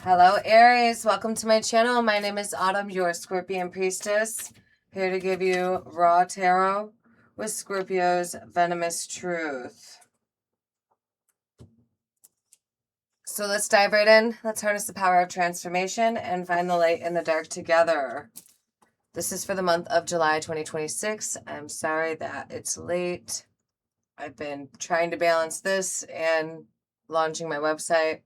Hello, Aries. Welcome to my channel. My name is Autumn, your Scorpion Priestess. Here to give you raw tarot with Scorpio's venomous truth. So let's dive right in. Let's harness the power of transformation and find the light in the dark together. This is for the month of July 2026. I'm sorry that it's late. I've been trying to balance this and launching my website.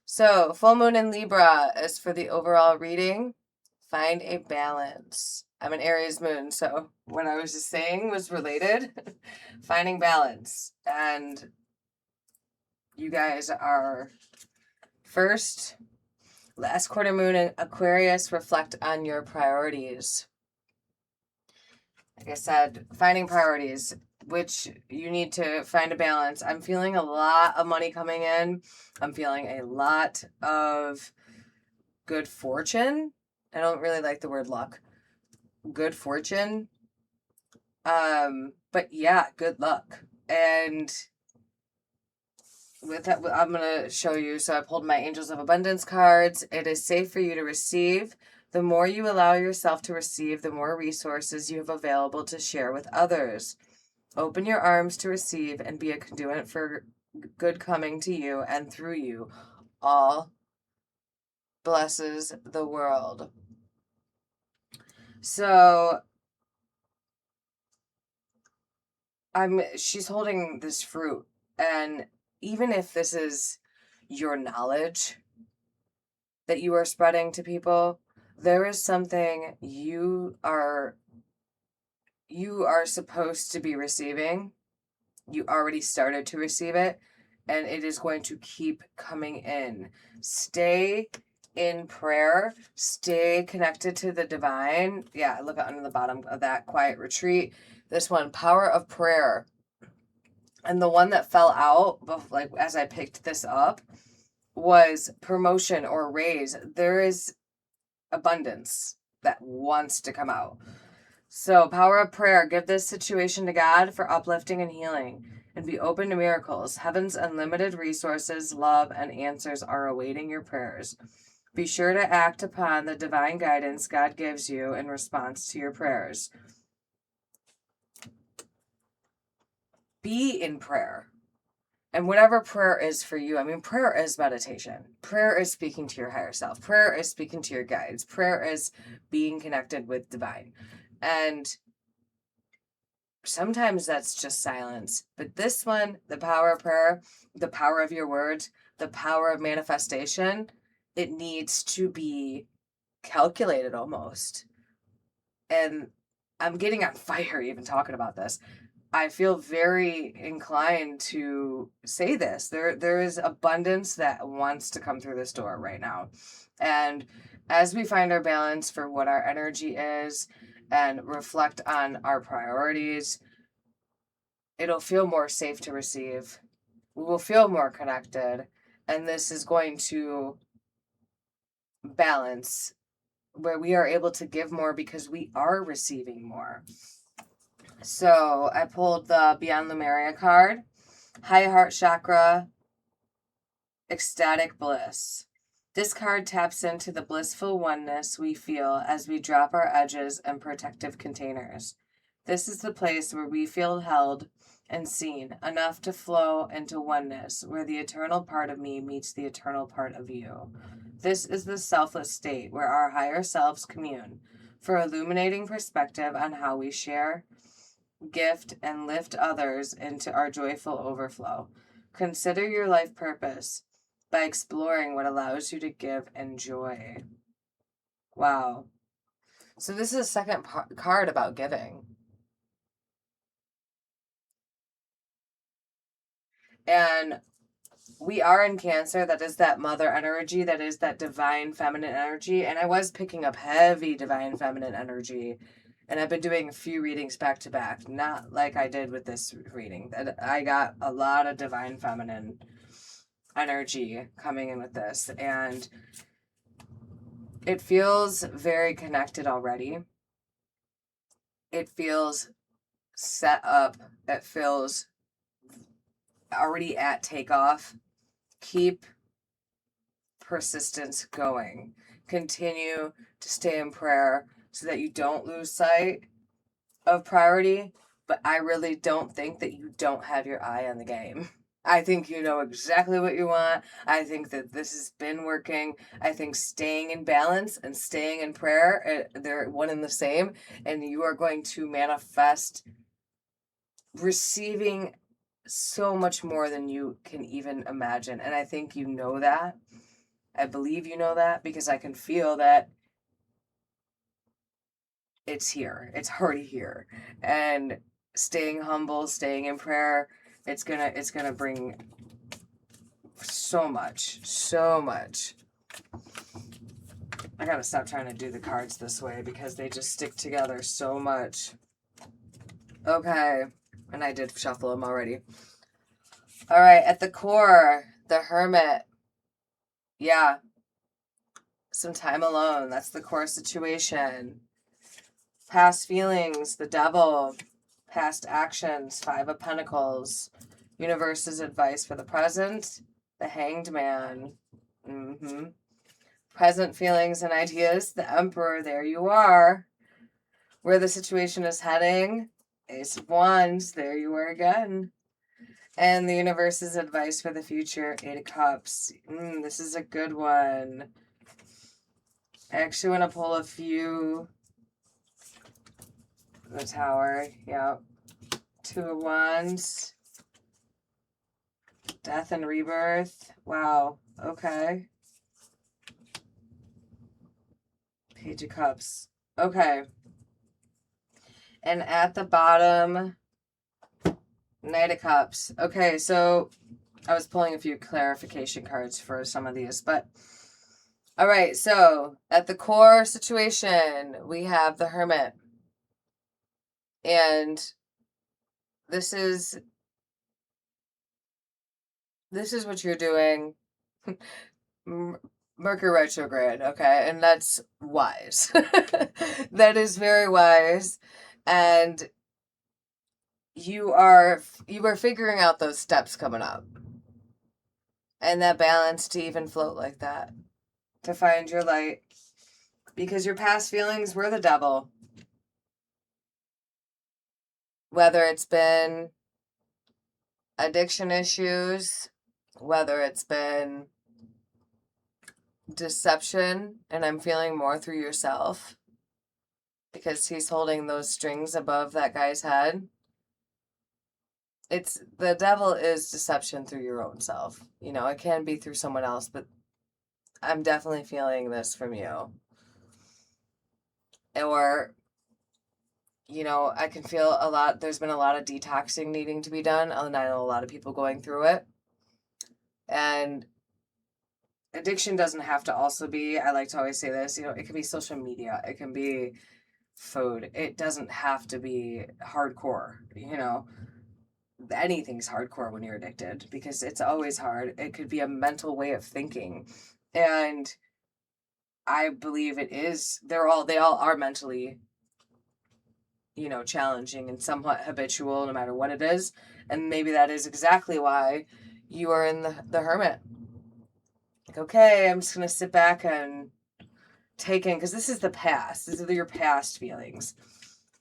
So, full moon in Libra is for the overall reading. Find a balance. I'm an Aries moon, so what I was just saying was related. Finding balance. And you guys are first, last quarter moon in Aquarius. Reflect on your priorities. Like I said, finding priorities, which you need to find a balance. I'm feeling a lot of money coming in. I'm feeling a lot of good fortune. I don't really like the word luck. Good fortune. But yeah, good luck. And with that, I'm going to show you. So I pulled my Angels of Abundance cards. It is safe for you to receive. The more you allow yourself to receive, the more resources you have available to share with others. Open your arms to receive and be a conduit for good coming to you and through you. All blesses the world. So she's holding this fruit, and even if this is your knowledge that you are spreading to people, there is something you are supposed to be receiving. You already started to receive it, and it is going to keep coming in. Stay in prayer. Stay connected to the divine. Yeah, look under the bottom of that quiet retreat. This one, power of prayer. And the one that fell out, like as I picked this up, was promotion or raise. There is abundance that wants to come out. So, power of prayer. Give this situation to God for uplifting and healing, and be open to miracles. Heaven's unlimited resources, love, and answers are awaiting your prayers. Be sure to act upon the divine guidance God gives you in response to your prayers. Be in prayer. And whatever prayer is for you, I mean, prayer is meditation. Prayer is speaking to your higher self. Prayer is speaking to your guides. Prayer is being connected with divine. And sometimes that's just silence. But this one, the power of prayer, the power of your words, the power of manifestation, it needs to be calculated almost. And I'm getting on fire even talking about this. I feel very inclined to say this. There is abundance that wants to come through this door right now. And as we find our balance for what our energy is and reflect on our priorities, it'll feel more safe to receive. We will feel more connected. And this is going to balance where we are able to give more because we are receiving more. So I pulled the Beyond Lemuria card. High Heart Chakra, Ecstatic Bliss. This card taps into the blissful oneness we feel as we drop our edges and protective containers. This is the place where we feel held and seen, enough to flow into oneness, where the eternal part of me meets the eternal part of you. This is the selfless state where our higher selves commune for illuminating perspective on how we share, gift, and lift others into our joyful overflow. Consider your life purpose by exploring what allows you to give and joy. Wow. So this is a second card about giving. And we are in Cancer. That is that mother energy. That is that divine feminine energy. And I was picking up heavy divine feminine energy. And I've been doing a few readings back to back. Not like I did with this reading. I got a lot of divine feminine energy coming in with this. And it feels very connected already. It feels set up. It feels already at takeoff. Keep persistence going. Continue to stay in prayer so that you don't lose sight of priority. But I really don't think that you don't have your eye on the game. I think you know exactly what you want. I think that this has been working. I think staying in balance and staying in prayer, they're one and the same. And you are going to manifest receiving so much more than you can even imagine. And I think you know that. I believe you know that because I can feel that it's here. It's already here. And staying humble, staying in prayer, it's gonna bring so much. So much. I gotta stop trying to do the cards this way because they just stick together so much. Okay. And I did shuffle them already. All right. At the core, the Hermit. Yeah. Some time alone. That's the core situation. Past feelings, the Devil. Past actions, Five of Pentacles. Universe's advice for the present, the Hanged Man. Present feelings and ideas, the Emperor. There you are. Where the situation is heading, Ace of Wands. There you are again. And the universe's advice for the future, Eight of Cups. This is a good one. I actually want to pull a few. The Tower, yeah. Two of Wands. Death and Rebirth. Wow, okay. Page of Cups. Okay. And at the bottom, Knight of Cups. Okay, so I was pulling a few clarification cards for some of these, but all right, so at the core situation, we have the Hermit. And this is what you're doing. Mercury retrograde, okay? And that's wise. That is very wise. And you are figuring out those steps coming up. And that balance to even float like that. To find your light. Because your past feelings were the Devil. Whether it's been addiction issues, whether it's been deception, and I'm feeling more through yourself because he's holding those strings above that guy's head. It's the Devil is deception through your own self. You know, it can be through someone else, but I'm definitely feeling this from you. Or, you know, I can feel a lot, there's been a lot of detoxing needing to be done, and I know a lot of people going through it. And addiction doesn't have to also be, I like to always say this, you know, it can be social media, it can be food. It doesn't have to be hardcore, you know. Anything's hardcore when you're addicted because it's always hard. It could be a mental way of thinking. And I believe it is, they all are mentally, you know, challenging and somewhat habitual no matter what it is. And maybe that is exactly why you are in the Hermit. Like, okay, I'm just going to sit back and take in, because this is the past. These are your past feelings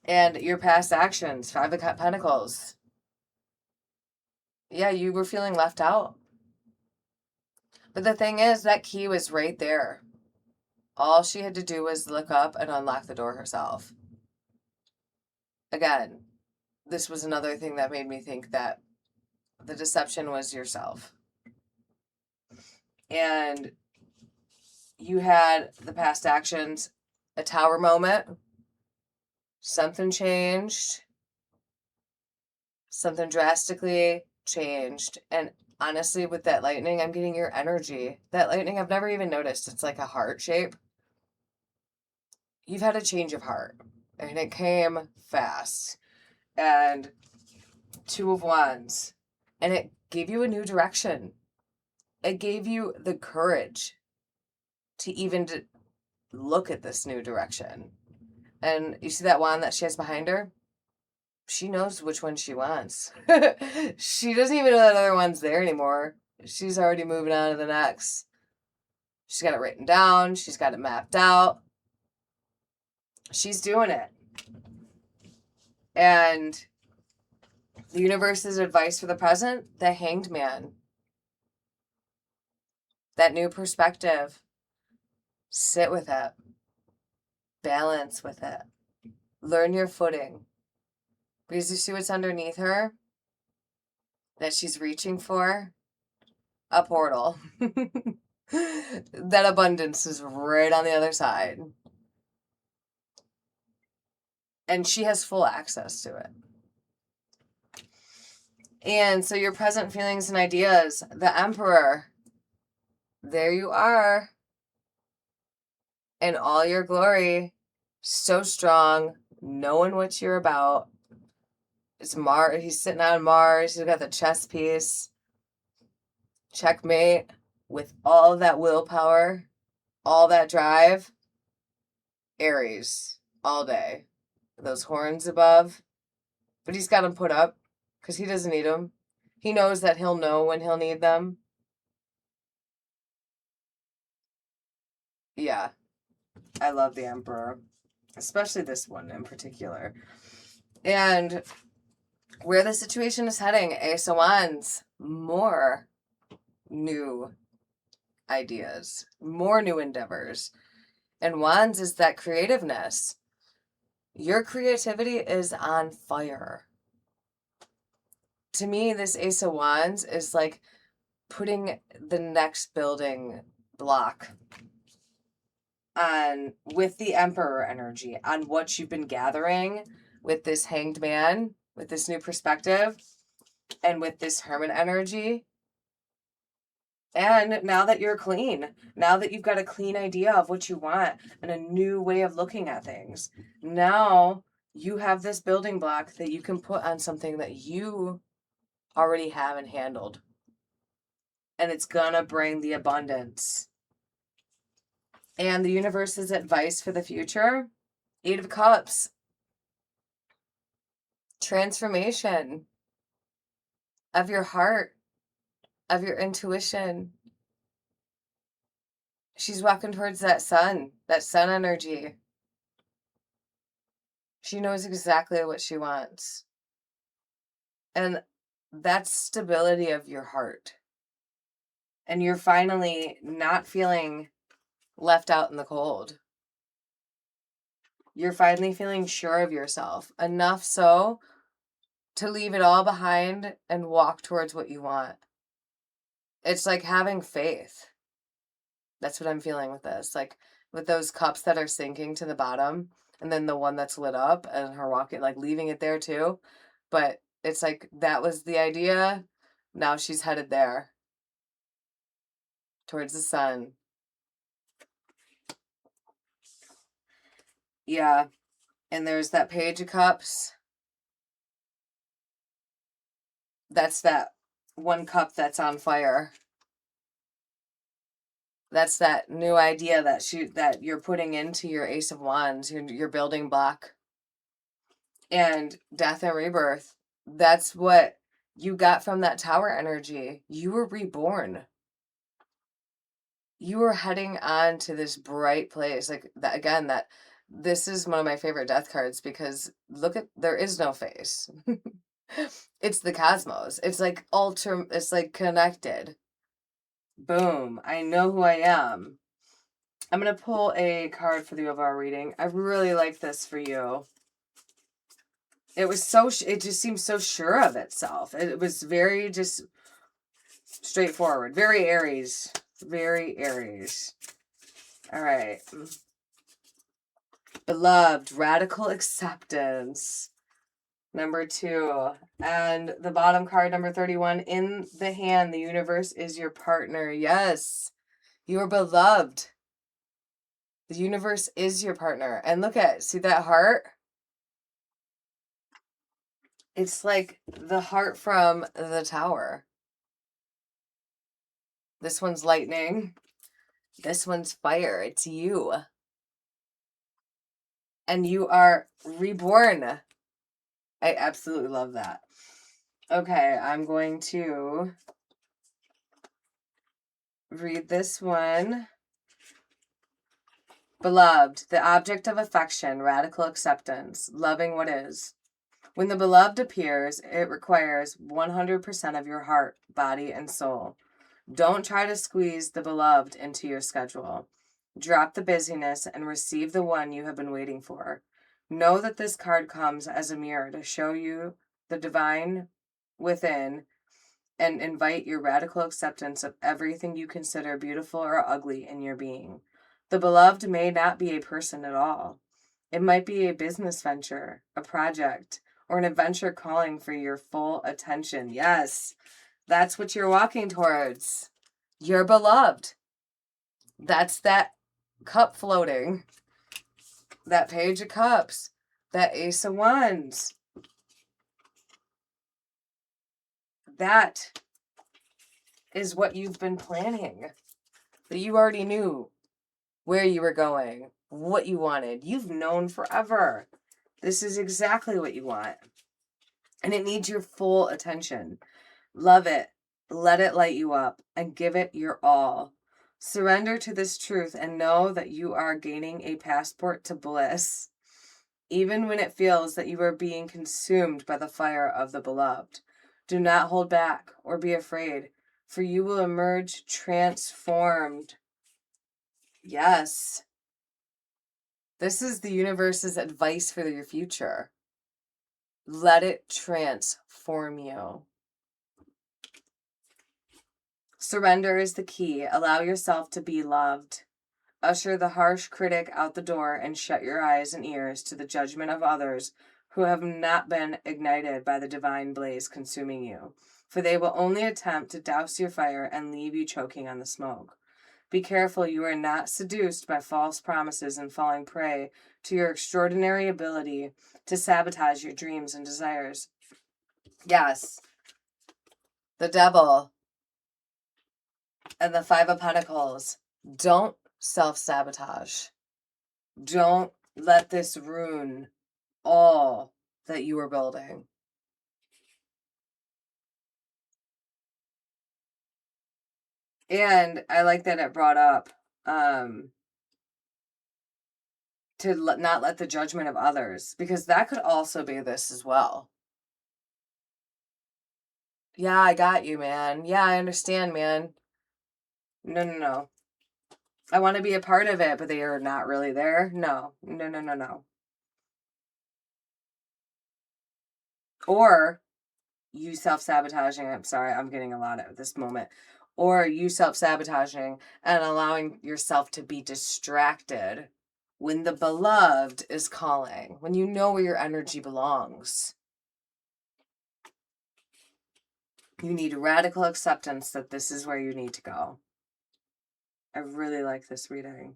and your past actions. Five of Pentacles. Yeah, you were feeling left out. But the thing is, that key was right there. All she had to do was look up and unlock the door herself. Again, this was another thing that made me think that the deception was yourself. And you had the past actions, a Tower moment. Something changed. Something drastically changed. And honestly, with that lightning, I'm getting your energy. That lightning, I've never even noticed. It's like a heart shape. You've had a change of heart. And it came fast. And Two of Wands. And it gave you a new direction. It gave you the courage to even look at this new direction. And you see that wand that she has behind her? She knows which one she wants. She doesn't even know that other one's there anymore. She's already moving on to the next. She's got it written down. She's got it mapped out. She's doing it. And the universe's advice for the present, the Hanged Man. That new perspective. Sit with it. Balance with it. Learn your footing. Because you see what's underneath her that she's reaching for? A portal. That abundance is right on the other side. And she has full access to it. And so your present feelings and ideas, the Emperor, there you are. In all your glory, so strong, knowing what you're about. It's Mars. He's sitting on Mars. He's got the chess piece. Checkmate with all that willpower, all that drive. Aries all day. Those horns above. But he's got them put up because he doesn't need them. He knows that he'll know when he'll need them. Yeah. I love the Emperor. Especially this one in particular. And where the situation is heading, Ace of Wands, more new ideas, more new endeavors. And Wands is that creativeness. Your creativity is on fire. To me, this Ace of Wands is like putting the next building block on with the Emperor energy on what you've been gathering with this Hanged Man, with this new perspective, and with this Hermit energy. And now that you're clean, now that you've got a clean idea of what you want and a new way of looking at things, now you have this building block that you can put on something that you already have and handled. And it's gonna bring the abundance. And the universe's advice for the future, 8 of Cups. Transformation of your heart, of your intuition. She's walking towards that sun energy. She knows exactly what she wants. And that's stability of your heart. And you're finally not feeling left out in the cold. You're finally feeling sure of yourself, enough so to leave it all behind and walk towards what you want. It's like having faith. That's what I'm feeling with this. Like with those cups that are sinking to the bottom and then the one that's lit up and her walking, like leaving it there too. But it's like that was the idea. Now she's headed there towards the sun. Yeah. And there's that Page of Cups. That's that one cup that's on fire. That's that new idea that you're putting into your Ace of Wands, your building block. And death and rebirth. That's what you got from that Tower energy. You were reborn. You were heading on to this bright place. Like that again, that this is one of my favorite death cards because there is no face. It's the cosmos. It's like it's like connected. Boom. I know who I am. I'm going to pull a card for the overall reading. I really like this for you. It just seems so sure of itself. It was very just straightforward. Very Aries. Very Aries. All right. Beloved, radical acceptance. Number 2. And the bottom card, number 31. In the hand, the universe is your partner. Yes. You are beloved. The universe is your partner. And see that heart? It's like the heart from the Tower. This one's lightning. This one's fire. It's you. And you are reborn. I absolutely love that. Okay, I'm going to read this one. Beloved, the object of affection, radical acceptance, loving what is. When the beloved appears, it requires 100% of your heart, body, and soul. Don't try to squeeze the beloved into your schedule. Drop the busyness and receive the one you have been waiting for. Know that this card comes as a mirror to show you the divine within and invite your radical acceptance of everything you consider beautiful or ugly in your being. The beloved may not be a person at all. It might be a business venture, a project, or an adventure calling for your full attention. Yes, that's what you're walking towards. You're beloved. That's that cup floating. That page of cups. That ace of wands. That is what you've been planning. That you already knew where you were going, what you wanted. You've known forever. This is exactly what you want. And it needs your full attention. Love it. Let it light you up and give it your all. Surrender to this truth and know that you are gaining a passport to bliss, even when it feels that you are being consumed by the fire of the beloved. Do not hold back or be afraid, for you will emerge transformed. Yes. This is the universe's advice for your future. Let it transform you. Surrender is the key. Allow yourself to be loved. Usher the harsh critic out the door and shut your eyes and ears to the judgment of others who have not been ignited by the divine blaze consuming you, for they will only attempt to douse your fire and leave you choking on the smoke. Be careful you are not seduced by false promises and falling prey to your extraordinary ability to sabotage your dreams and desires. Yes, the devil and the Five of Pentacles. Don't self-sabotage. Don't let this ruin all that you are building. And I like that it brought up to not let the judgment of others, because that could also be this as well. Yeah, I got you, man. Yeah, I understand, man. No. I want to be a part of it, but they are not really there. No. Or you self-sabotaging. I'm sorry, I'm getting a lot at this moment. Or you self-sabotaging and allowing yourself to be distracted when the beloved is calling, when you know where your energy belongs. You need radical acceptance that this is where you need to go. I really like this reading.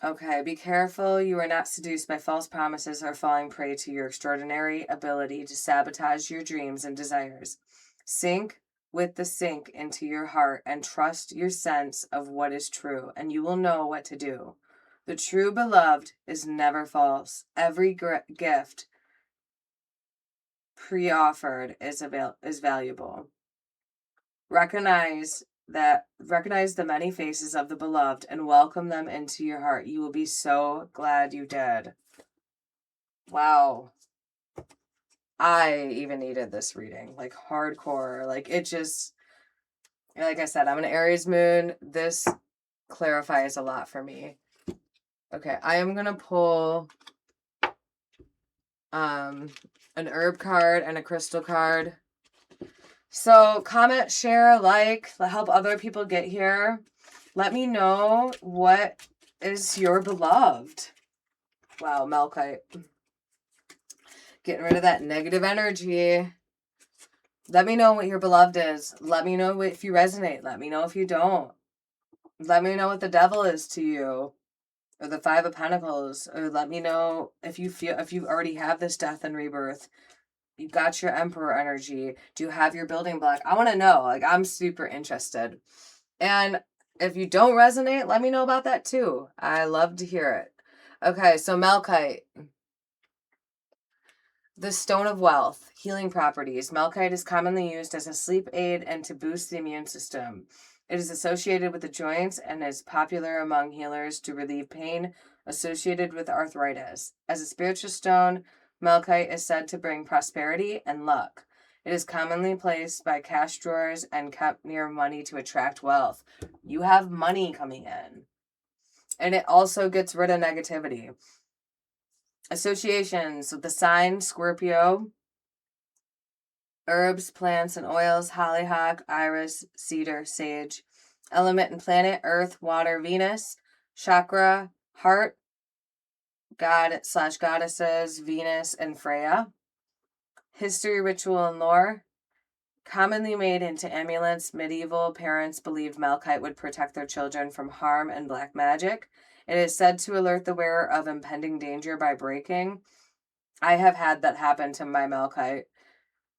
Okay, be careful you are not seduced by false promises or falling prey to your extraordinary ability to sabotage your dreams and desires. Sink with the sink into your heart and trust your sense of what is true, and you will know what to do. The true beloved is never false. Every gift pre-offered is valuable. Recognize the many faces of the beloved and welcome them into your heart. You will be so glad you did. Wow. I even needed this reading, like hardcore. Like it just, like I said, I'm an Aries moon. This clarifies a lot for me. Okay, I am going to pull an herb card and a crystal card. So comment, share, like, help other people get here. Let me know what is your beloved. Wow, Malachite. Getting rid of that negative energy. Let me know what your beloved is. Let me know if you resonate. Let me know if you don't. Let me know what the devil is to you. Or the Five of Pentacles. Or let me know if you already have this death and rebirth. You got your Emperor energy. Do you have your building block? I want to know. Like, I'm super interested. And if you don't resonate, let me know about that too. I love to hear it. Okay, so Malachite. The Stone of Wealth. Healing properties. Malachite is commonly used as a sleep aid and to boost the immune system. It is associated with the joints and is popular among healers to relieve pain associated with arthritis. As a spiritual stone, Malachite is said to bring prosperity and luck. It is commonly placed by cash drawers and kept near money to attract wealth. You have money coming in. And it also gets rid of negativity. Associations with the sign Scorpio, herbs, plants, and oils, hollyhock, iris, cedar, sage. Element and planet, earth, water, Venus. Chakra, heart, god/goddesses, Venus and Freya. History, ritual, and lore. Commonly made into amulets, medieval parents believed Malachite would protect their children from harm and black magic. It is said to alert the wearer of impending danger by breaking. I have had that happen to my Malachite.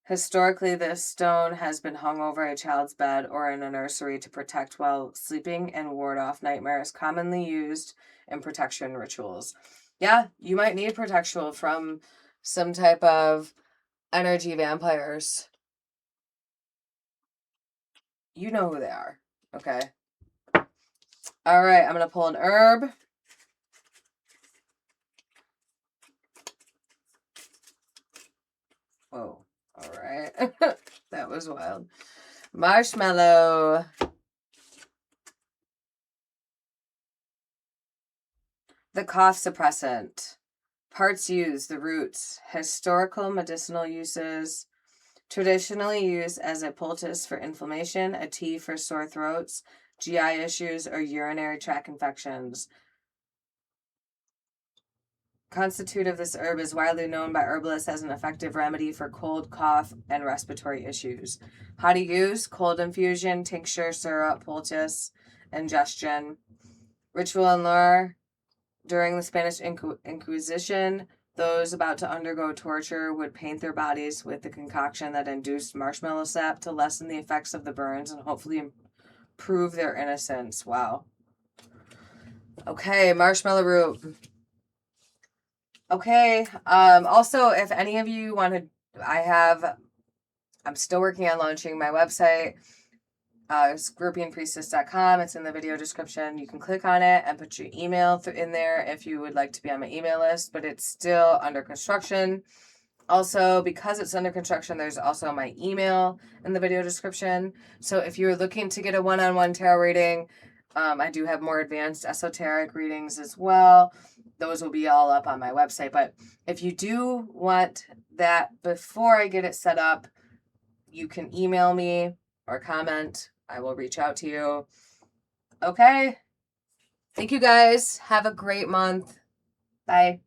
Historically, this stone has been hung over a child's bed or in a nursery to protect while sleeping and ward off nightmares, commonly used in protection rituals. Yeah, you might need protection from some type of energy vampires. You know who they are. Okay. All right, I'm going to pull an herb. Whoa. All right. That was wild. Marshmallow. The cough suppressant. Parts used, the roots. Historical medicinal uses. Traditionally used as a poultice for inflammation, a tea for sore throats, GI issues, or urinary tract infections. Constitute of this herb is widely known by herbalists as an effective remedy for cold, cough, and respiratory issues. How to use: cold infusion, tincture, syrup, poultice, ingestion. Ritual and lore. During the Spanish Inquisition, those about to undergo torture would paint their bodies with the concoction that induced marshmallow sap to lessen the effects of the burns and hopefully prove their innocence. Wow. Okay, marshmallow root. Okay. Also, if any of you want to, I'm still working on launching my website, scorpionpriestess.com. It's in the video description. You can click on it and put your email in there if you would like to be on my email list, but it's still under construction. Also, because it's under construction, there's also my email in the video description. So if you're looking to get a one-on-one tarot reading, I do have more advanced esoteric readings as well. Those will be all up on my website. But if you do want that before I get it set up, you can email me or comment. I will reach out to you. Okay. Thank you guys. Have a great month. Bye.